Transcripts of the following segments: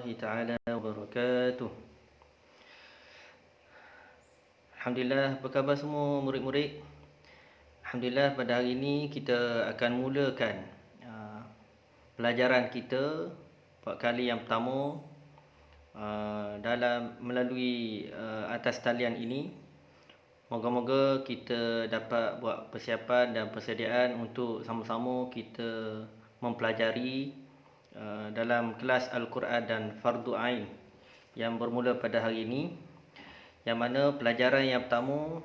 warahmatullahi taala wabarakatuh. Alhamdulillah, apa khabar semua murid-murid? Alhamdulillah, pada hari ini kita akan mulakan pelajaran kita kali yang pertama dalam melalui atas talian ini. Moga-moga kita dapat buat persiapan dan persediaan untuk sama-sama kita mempelajari dalam kelas Al-Quran dan Fardu Ain yang bermula pada hari ini, yang mana pelajaran yang pertama,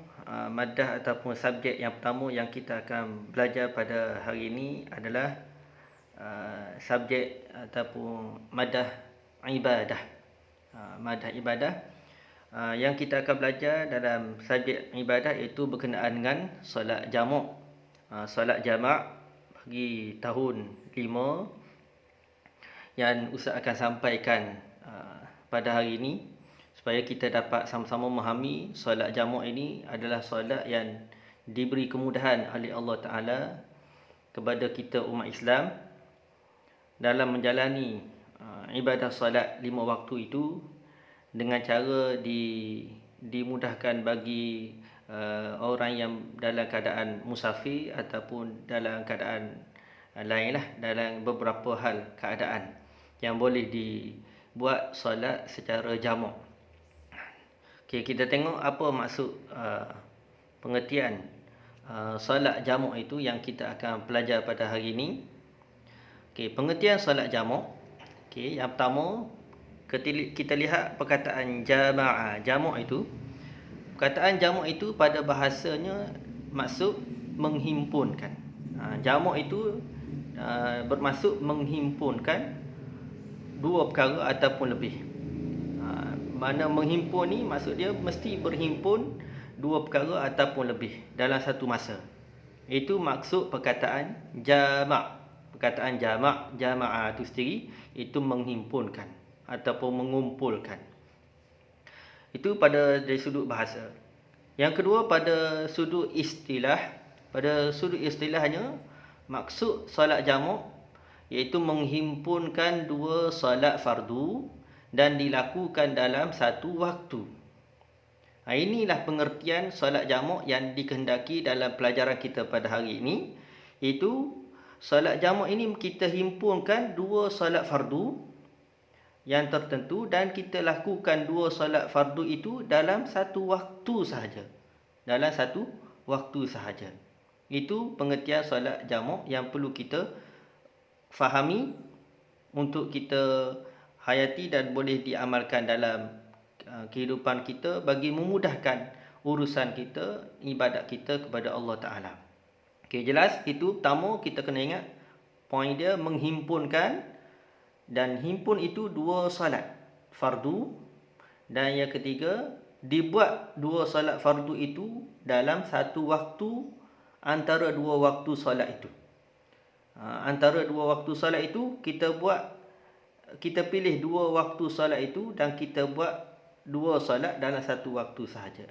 madah ataupun subjek yang pertama yang kita akan belajar pada hari ini adalah subjek ataupun madah ibadah. Madah ibadah yang kita akan belajar dalam subjek ibadah iaitu berkenaan dengan solat jamak. Solat jamak bagi tahun 5 yang Ustaz akan sampaikan pada hari ini, supaya kita dapat sama-sama memahami solat jamak ini adalah solat yang diberi kemudahan oleh Allah Ta'ala kepada kita umat Islam dalam menjalani ibadah solat 5 waktu itu dengan cara dimudahkan bagi orang yang dalam keadaan musafir ataupun dalam keadaan lainlah, dalam beberapa hal keadaan yang boleh dibuat solat secara jamak. Okey, kita tengok apa maksud pengertian solat jamak itu yang kita akan belajar pada hari ini. Okey, pengertian solat jamak. Okey, yang pertama kita lihat perkataan jamaah. Jamak itu, perkataan jamak itu pada bahasanya maksud menghimpunkan. Jamak itu bermaksud menghimpunkan dua perkara ataupun lebih. Mana menghimpun ni maksud dia mesti berhimpun dua perkara ataupun lebih dalam satu masa. Itu maksud perkataan jamak. Perkataan jamak, jamaah itu sendiri itu menghimpunkan ataupun mengumpulkan. Itu dari sudut bahasa. Yang kedua, pada sudut istilah. Pada sudut istilahnya, maksud solat jamak iaitu menghimpunkan dua solat fardu dan dilakukan dalam satu waktu. Inilah pengertian solat jamak yang dikehendaki dalam pelajaran kita pada hari ini. Itu solat jamak ini kita himpunkan dua solat fardu yang tertentu dan kita lakukan dua solat fardu itu dalam satu waktu sahaja. Dalam satu waktu sahaja. Itu pengertian solat jamak yang perlu kita fahami untuk kita hayati dan boleh diamalkan dalam kehidupan kita bagi memudahkan urusan kita, ibadat kita kepada Allah Ta'ala. Okey, jelas? Itu pertama kita kena ingat poin dia menghimpunkan, dan himpun itu dua solat fardu, dan yang ketiga dibuat dua solat fardu itu dalam satu waktu antara dua waktu solat itu. Antara dua waktu solat itu kita pilih dua waktu solat itu dan kita buat dua solat dalam satu waktu sahaja.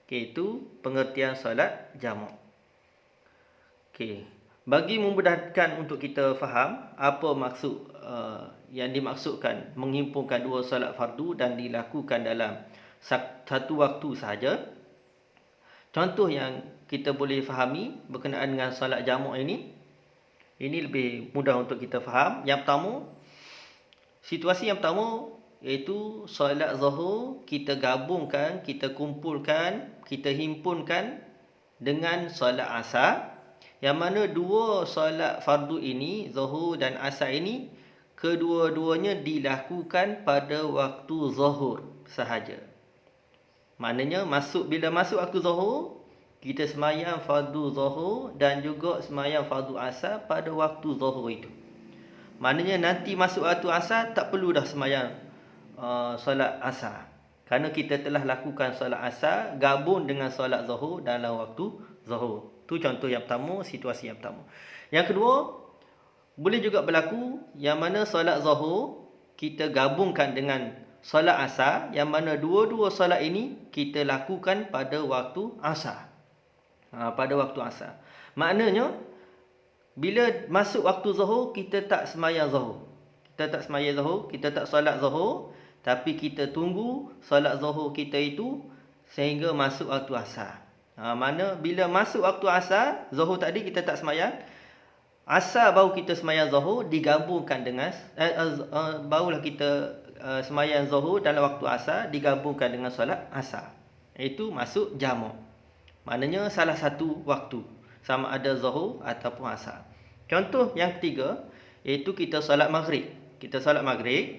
Okey, itu pengertian solat jamak. Okey, bagi memudahkan untuk kita faham apa maksud yang dimaksudkan menghimpunkan dua solat fardu dan dilakukan dalam satu waktu sahaja. Contoh yang kita boleh fahami berkenaan dengan solat jamak ini lebih mudah untuk kita faham. Yang pertama, situasi yang pertama iaitu solat zuhur kita gabungkan, kita kumpulkan, kita himpunkan dengan solat asar, yang mana dua solat fardu ini, zuhur dan asar ini, kedua-duanya dilakukan pada waktu zuhur sahaja. Maknanya bila masuk waktu zuhur, kita semayang fardu zuhur dan juga semayang fardu asar pada waktu zuhur itu. Maknanya nanti masuk waktu asar tak perlu dah semayang solat asar, kerana kita telah lakukan solat asar gabung dengan solat zuhur dalam waktu zuhur. Itu contoh yang pertama, situasi yang pertama. Yang kedua, boleh juga berlaku yang mana solat zuhur kita gabungkan dengan solat asar, yang mana dua-dua solat ini kita lakukan pada waktu asar. Pada waktu asar. Maknanya bila masuk waktu zuhur kita tak semayang zuhur. Kita tak semaya Zuhur, kita tak solat Zuhur, tapi kita tunggu solat Zuhur kita itu sehingga masuk waktu asar. Mana bila masuk waktu asar, Zuhur tadi kita tak semayang, asar baru kita semayang Zuhur digabungkan dengan barulah kita semayang Zuhur dalam waktu asar digabungkan dengan solat asar. Itu masuk jamak. Maknanya salah satu waktu, sama ada Zuhur ataupun asar. Contoh yang ketiga, iaitu kita solat maghrib. Kita solat maghrib,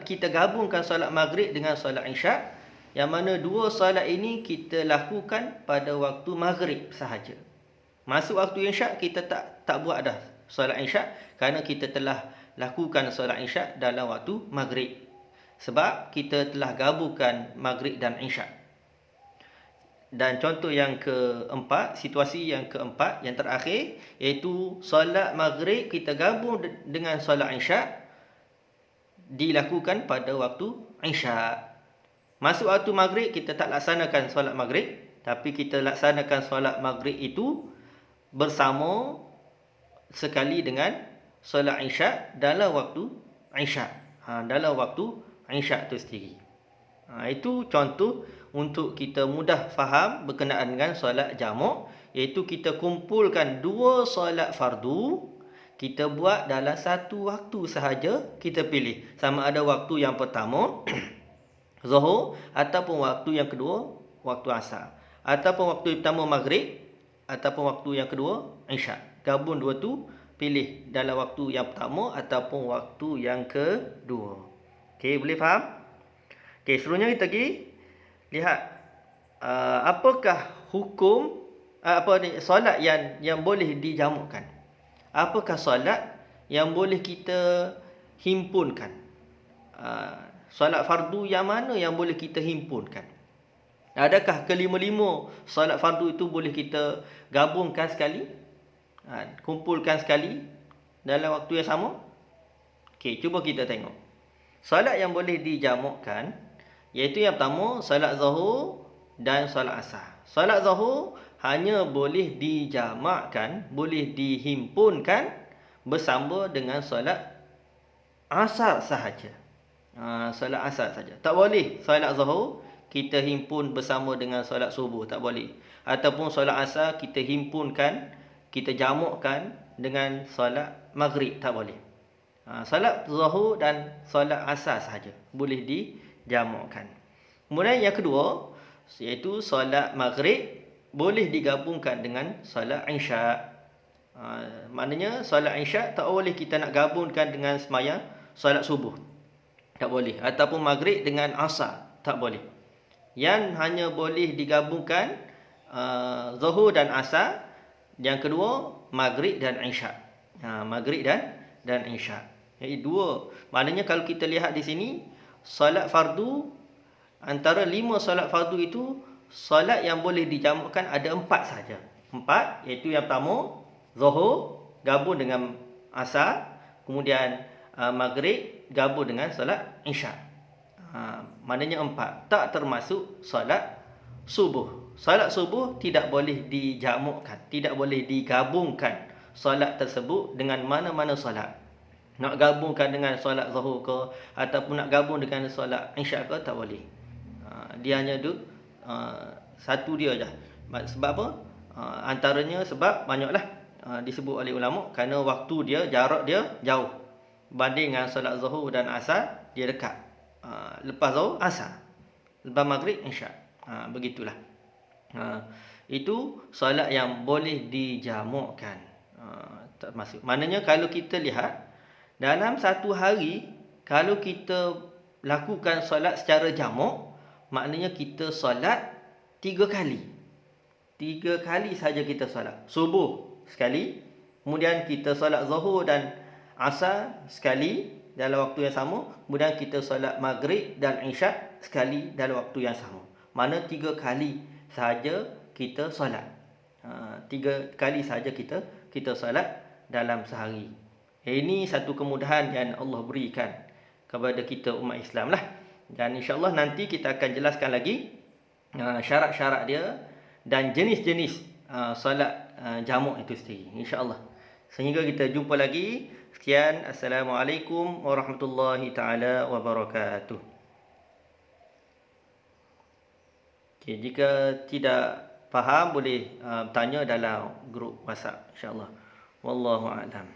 kita gabungkan solat maghrib dengan solat isyak, yang mana dua solat ini kita lakukan pada waktu maghrib sahaja. Masuk waktu isyak kita tak buat dah solat isyak, kerana kita telah lakukan solat isyak dalam waktu maghrib. Sebab kita telah gabungkan maghrib dan isyak. Dan contoh yang keempat, situasi yang keempat, yang terakhir, iaitu solat maghrib kita gabung dengan solat isyak, dilakukan pada waktu isyak. Masuk waktu maghrib kita tak laksanakan solat maghrib, tapi kita laksanakan solat maghrib itu bersama sekali dengan solat isyak dalam waktu isyak. Dalam waktu isyak itu sendiri. Itu contoh untuk kita mudah faham berkenaan dengan solat jamak, iaitu kita kumpulkan dua solat fardu, kita buat dalam satu waktu sahaja, kita pilih sama ada waktu yang pertama Zuhur, ataupun waktu yang kedua waktu asar, ataupun waktu pertama maghrib, ataupun waktu yang kedua isyak. Gabung dua tu, pilih dalam waktu yang pertama ataupun waktu yang kedua. Okey, boleh faham? Okey, seterusnya kita pergi lihat apakah hukum solat yang boleh dijamakkan. Apakah solat yang boleh kita himpunkan? Solat fardu yang mana yang boleh kita himpunkan? Adakah kelima-lima solat fardu itu boleh kita gabungkan sekali? Kumpulkan sekali dalam waktu yang sama? Okey, cuba kita tengok. Solat yang boleh dijamakkan, iaitu yang pertama, solat Zuhur dan solat asar. Solat Zuhur hanya boleh dijamakkan, boleh dihimpunkan bersama dengan solat asar sahaja. Solat asar saja. Tak boleh solat Zuhur kita himpun bersama dengan solat subuh, tak boleh. Ataupun solat asar kita himpunkan, kita jamakkan dengan solat maghrib, tak boleh. Solat Zuhur dan solat asar sahaja boleh dijamakkan. Kemudian yang kedua, iaitu solat maghrib boleh digabungkan dengan solat isyak. Maknanya solat isyak tak boleh kita nak gabungkan dengan sembahyang solat subuh, tak boleh. Ataupun maghrib dengan asar, tak boleh. Yang hanya boleh digabungkan Zuhur dan asar. Yang kedua, maghrib dan isyak. Maghrib dan isyak. Jadi dua. Maknanya kalau kita lihat di sini, solat fardu, antara 5 solat fardu itu, solat yang boleh dijamakkan ada 4 saja. 4, iaitu yang pertama Zuhur gabung dengan asar, kemudian maghrib gabung dengan solat isyak. Maknanya 4, tak termasuk solat subuh. Solat subuh tidak boleh dijamakkan, tidak boleh digabungkan solat tersebut dengan mana-mana solat. Nak gabungkan dengan solat Zuhur ke, ataupun nak gabung dengan solat isyak ke, tak boleh. Dia hanya satu dia je. Sebab apa? Antaranya sebab banyaklah disebut oleh ulama, kerana waktu dia, jarak dia jauh. Banding dengan solat Zuhur dan asar, dia dekat. Lepas Zuhur, asar. Lepas maghrib, isyak. Begitulah. Itu solat yang boleh dijamakkan. Termasuk. Maknanya kalau kita lihat, dalam satu hari, kalau kita lakukan solat secara jamak, maknanya kita solat 3 kali. 3 kali saja kita solat. Subuh sekali, kemudian kita solat Zuhur dan asar sekali dalam waktu yang sama, kemudian kita solat maghrib dan isyak sekali dalam waktu yang sama. Mana 3 kali saja kita solat. 3 kali saja kita solat dalam sehari. Ini satu kemudahan yang Allah berikan kepada kita umat Islam lah. Dan insya-Allah nanti kita akan jelaskan lagi syarat-syarat dia dan jenis-jenis solat jamak itu sendiri, insya-Allah. Sehingga kita jumpa lagi. Sekian, Assalamualaikum warahmatullahi taala wabarakatuh. Okay, jika tidak faham boleh tanya dalam grup WhatsApp, insya-Allah. Wallahu a'lam.